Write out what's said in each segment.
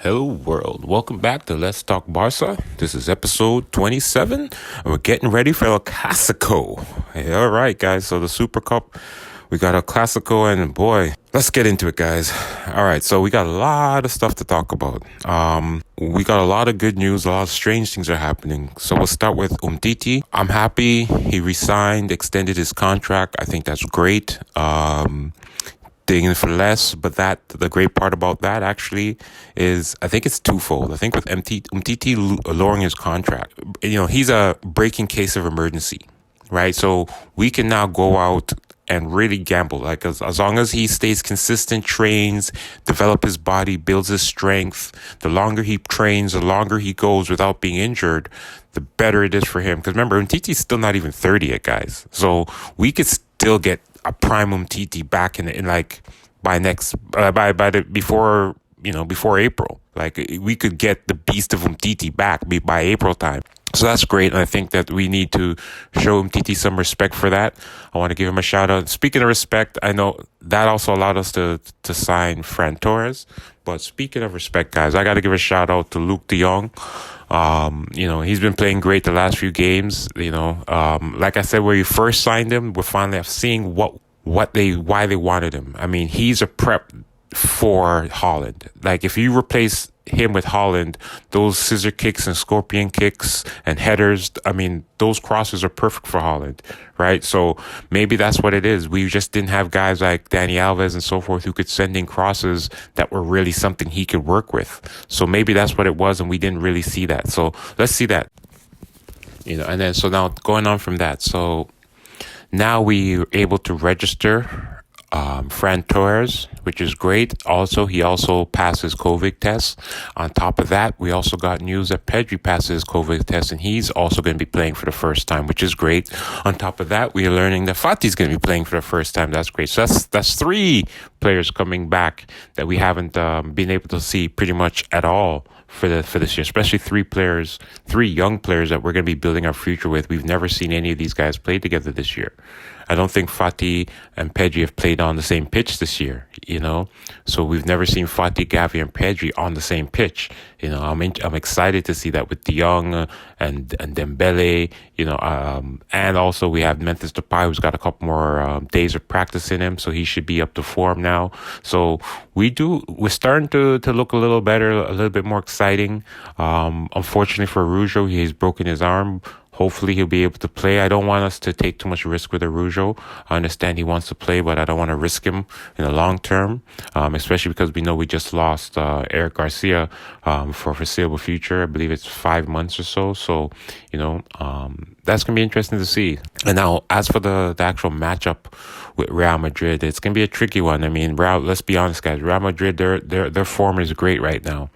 Hello world, welcome back to Let's Talk Barca. This is episode 27 and we're getting ready for El Clasico. Hey, all right guys, so the Super Cup, we got a Clasico and boy, let's get into it guys. All right, so we got a lot of stuff to talk about. We got a lot of good news, a lot of strange things are happening. So we'll start with Umtiti. I'm happy he resigned, extended his contract. I think that's great. In for less, but the great part about that actually is I think it's twofold. I think with Umtiti lowering his contract, he's a breaking case of emergency, right? So we can now go out and really gamble. Like as long as he stays consistent, trains, develop his body, builds his strength, the longer he trains, the longer he goes without being injured, the better it is for him. Because remember, Umtiti's still not even 30 yet, guys. So we could still get a prime Umtiti back in like before April. Like we could get the beast of Umtiti back by April time. So that's great, and I think that we need to show Umtiti some respect for that. I want to give him a shout out. Speaking of respect, I know that also allowed us to sign Ferran Torres. But speaking of respect, guys, I got to give a shout out to Luke de Jong. He's been playing great the last few games. Like I said, when we first signed him, we're finally seeing why they wanted him. I mean, he's a prep for Holland. Like if you replace him with Holland, those scissor kicks and scorpion kicks and headers, I mean, those crosses are perfect for Holland, right? So maybe that's what it is. We just didn't have guys like Dani Alves and so forth who could send in crosses that were really something he could work with. So maybe that's what it was, and we didn't really see that. So let's see that. And then so now going on from that. So now we were able to register Ferran Torres, which is great. Also, he also passed his COVID test. On top of that, we also got news that Pedri passed his COVID test, and he's also going to be playing for the first time, which is great. On top of that, we are learning that Fati's going to be playing for the first time. That's great. So that's three players coming back that we haven't been able to see pretty much at all for this year, especially three young players that we're going to be building our future with. We've never seen any of these guys play together this year. I don't think Fati and Pedri have played on the same pitch this year, So we've never seen Fati, Xavi, and Pedri on the same pitch. I'm excited to see that with De Jong and Dembele, and also we have Memphis Depay, who's got a couple more days of practice in him, so he should be up to form now. So we're starting to look a little better, a little bit more exciting. Unfortunately for Araujo, he's broken his arm. Hopefully he'll be able to play. I don't want us to take too much risk with Araujo. I understand he wants to play, but I don't want to risk him in the long term, especially because we know we just lost Eric Garcia for foreseeable future. I believe it's 5 months or so. So, that's going to be interesting to see. And now, as for the actual matchup with Real Madrid, it's going to be a tricky one. I mean, let's be honest, guys. Real Madrid, their form is great right now.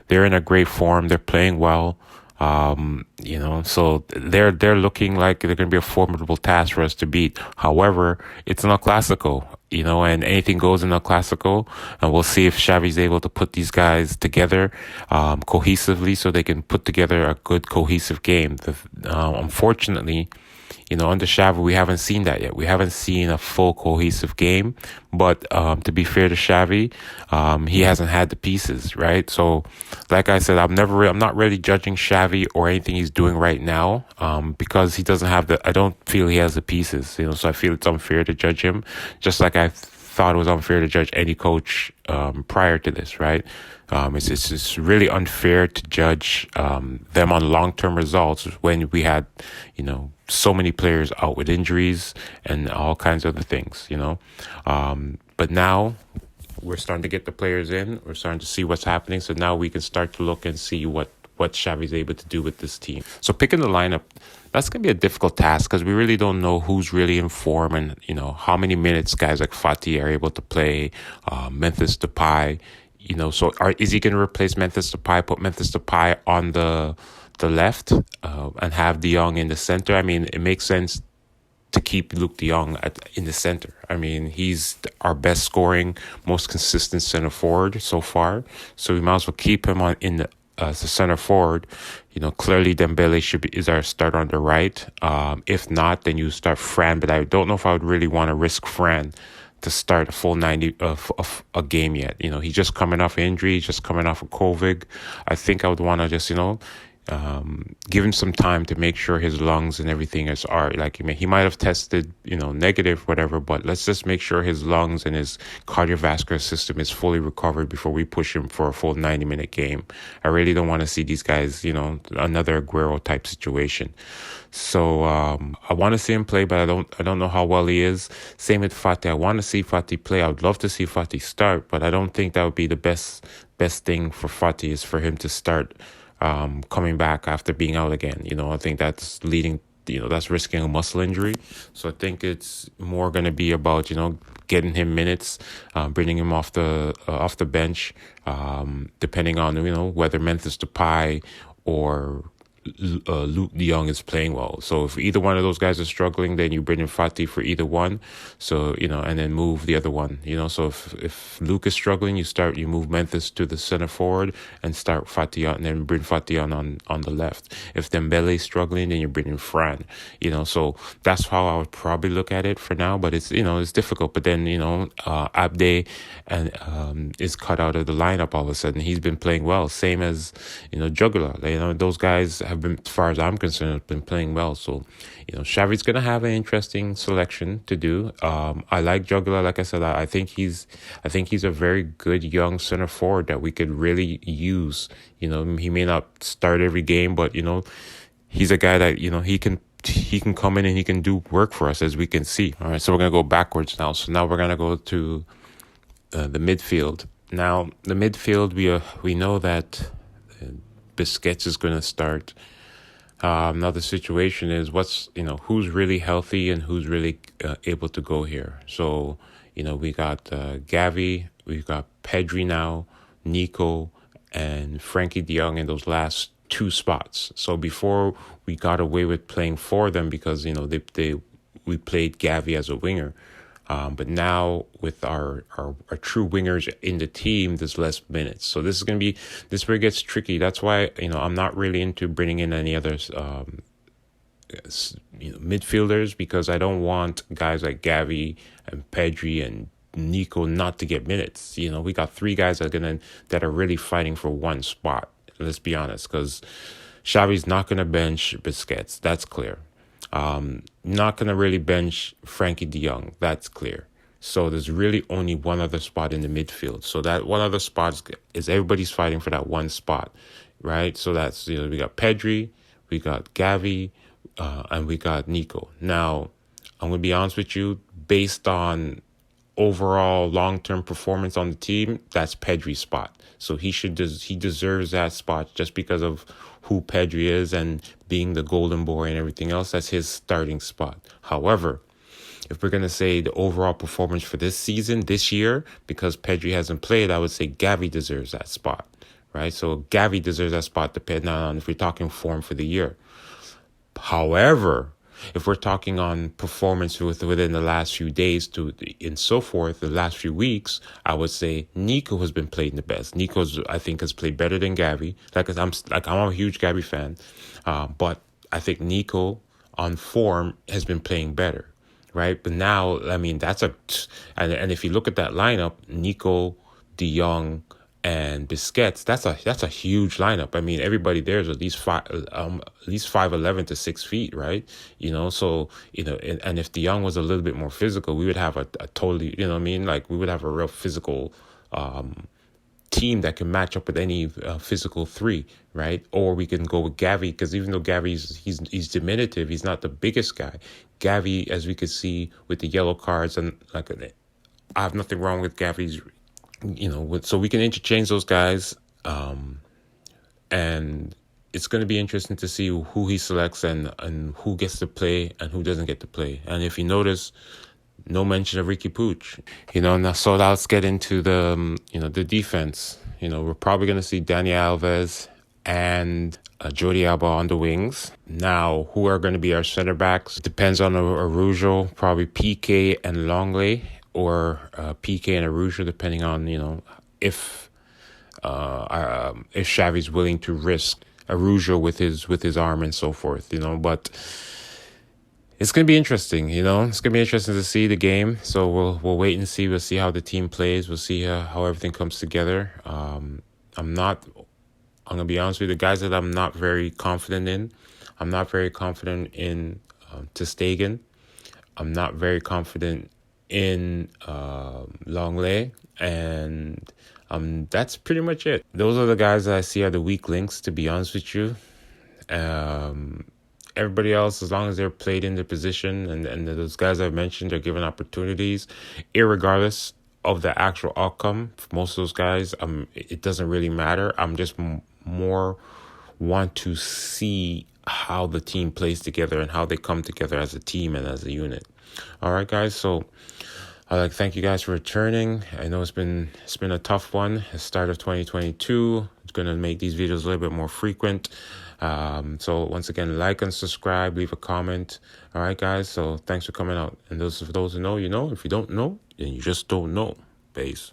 They're in a great form. They're playing well. So they're looking like they're going to be a formidable task for us to beat. However, it's an El Clasico, and anything goes in El Clasico, and we'll see if Xavi's able to put these guys together, cohesively so they can put together a good cohesive game. Unfortunately, under Xavi, we haven't seen that yet. We haven't seen a full cohesive game. But to be fair to Xavi, he hasn't had the pieces, right? So, like I said, I'm not really judging Xavi or anything he's doing right now, because he doesn't have I don't feel he has the pieces, so I feel it's unfair to judge him, just like I thought it was unfair to judge any coach prior to this, right? It's really unfair to judge them on long-term results when we had, so many players out with injuries and all kinds of other things, But now we're starting to get the players in. We're starting to see what's happening. So now we can start to look and see what Xavi's able to do with this team. So picking the lineup, that's going to be a difficult task because we really don't know who's really in form and, how many minutes guys like Fati are able to play, Memphis Depay. Is he going to replace Memphis Depay, put Memphis Depay on the left and have De Jong in the center? I mean, it makes sense to keep Luke de Jong in the center. I mean, he's our best scoring, most consistent center forward so far. So we might as well keep him as the center forward. Clearly Dembele is our starter on the right. If not, then you start Fran, but I don't know if I would really want to risk Fran to start a full 90 of a game yet. He's just coming off injury, just coming off of COVID. I think I would want to just, give him some time to make sure his lungs and everything are like, he might have tested, negative, whatever, but let's just make sure his lungs and his cardiovascular system is fully recovered before we push him for a full 90-minute game. I really don't want to see these guys, another Aguero type situation. So I want to see him play, but I don't know how well he is. Same with Fati. I want to see Fati play. I would love to see Fati start, but I don't think that would be the best thing for Fati is for him to start coming back after being out again. I think that's leading, that's risking a muscle injury. So I think it's more going to be about, getting him minutes, bringing him off the bench, depending on, whether Memphis Depay or Luke de Jong is playing well. So if either one of those guys are struggling, then you bring in Fati for either one. So, and then move the other one, So if Luke is struggling, you move Memphis to the center forward and start Fati on, and then bring Fati on the left. If Dembele is struggling, then you bring in Fran, So that's how I would probably look at it for now. But it's, it's difficult. But then, Abde and is cut out of the lineup all of a sudden. He's been playing well, same as, Jugular. Those guys have been, as far as I'm concerned, have been playing well. So, Xavi's going to have an interesting selection to do. I like Jugular. Like I said, I think he's a very good young center forward that we could really use. He may not start every game, but, he's a guy that, he can come in and he can do work for us, as we can see. All right, so we're going to go backwards now. So now we're going to go to the midfield. Now, the midfield, we know that Busquets is going to start. Now the situation is who's really healthy and who's really able to go here. So, we got Gavi, we've got Pedri now, Nico, and Frankie de Jong in those last two spots. So before we got away with playing for them because, we played Gavi as a winger. But now with our true wingers in the team, there's less minutes. So this is where it gets tricky. That's why, I'm not really into bringing in any others, midfielders, because I don't want guys like Gavi and Pedri and Nico not to get minutes. We got three guys that are really fighting for one spot. Let's be honest, because Xavi's not going to bench Busquets. That's clear. Not going to really bench Frankie de Jong. That's clear. So there's really only one other spot in the midfield. So that one other spot is everybody's fighting for that one spot, right? So that's, we got Pedri, we got Gavi, and we got Nico. Now, I'm going to be honest with you, based on overall long-term performance on the team, that's Pedri's spot. So he deserves that spot just because of who Pedri is and being the golden boy and everything else. That's his starting spot. However, if we're going to say the overall performance for this year, because Pedri hasn't played, I would say Gavi deserves that spot, right? So Gavi deserves that spot depending on if we're talking form for the year. However, if we're talking on performance within the last few days and so forth, the last few weeks, I would say Nico has been playing the best. I think, has played better than Gavi. I'm a huge Gavi fan, but I think Nico on form has been playing better, right? But now, and if you look at that lineup, Nico, De Jong, and Busquets, that's a huge lineup. Everybody there is at least 5'11" to 6 feet, right? So and if De Jong was a little bit more physical, we would have a totally, we would have a real physical team that can match up with any physical three, right? Or we can go with Gavi, because even though Gavi's he's diminutive, he's not the biggest guy. Gavi, as we could see with the yellow cards, and I have nothing wrong with Gavi's. So we can interchange those guys, and it's going to be interesting to see who he selects and who gets to play and who doesn't get to play. And if you notice, no mention of Ricky Puig. Now, so let's get into the defense. We're probably going to see Dani Alves and Jordi Alba on the wings. Now, who are going to be our center backs? It depends on Araujo, probably PK and Longley, or PK and Araujo, depending on if Xavi's willing to risk Araujo with his arm and so forth. But it's gonna be interesting. It's gonna be interesting to see the game. So we'll wait and see. We'll see how the team plays. We'll see how everything comes together. I'm not. I'm gonna be honest with you. The guys that I'm not very confident in. I'm not very confident in Ter Stegen. I'm not very confident in Longley, and that's pretty much it. Those are the guys that I see are the weak links, to be honest with you. Everybody else, as long as they're played in their position, and those guys I've mentioned are given opportunities, irregardless of the actual outcome, for most of those guys, it doesn't really matter. I'm just more want to see how the team plays together and how they come together as a team and as a unit. All right, guys. So I'd like to thank you guys for returning. I know it's been a tough one. The start of 2022. It's gonna make these videos a little bit more frequent. So once again, like and subscribe, leave a comment. All right, guys. So thanks for coming out. And for those who know, you know. If you don't know, then you just don't know. Peace.